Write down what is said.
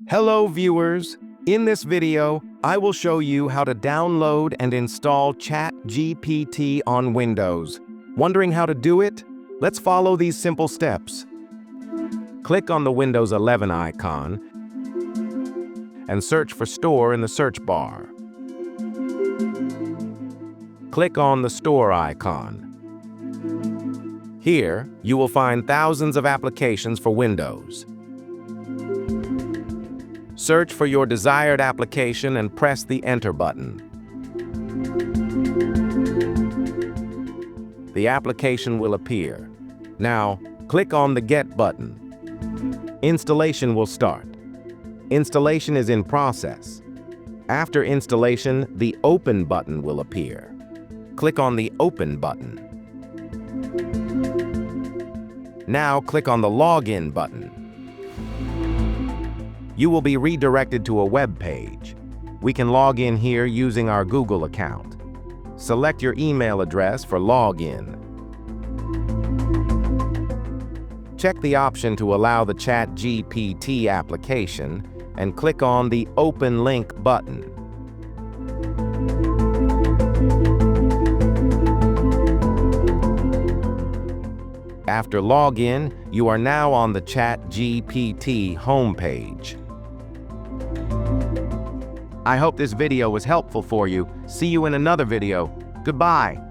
Hello viewers! In this video, I will show you how to download and install ChatGPT on Windows. Wondering how to do it? Let's follow these simple steps. Click on the Windows 11 icon and search for Store in the search bar. Click on the Store icon. Here, you will find thousands of applications for Windows. Search for your desired application and press the Enter button. The application will appear. Now, click on the Get button. Installation will start. Installation is in process. After installation, the Open button will appear. Click on the Open button. Now click on the Login button. You will be redirected to a web page. We can log in here using our Google account. Select your email address for login. Check the option to allow the ChatGPT application and click on the Open Link button. After login, you are now on the ChatGPT homepage. I hope this video was helpful for you. See you in another video. Goodbye.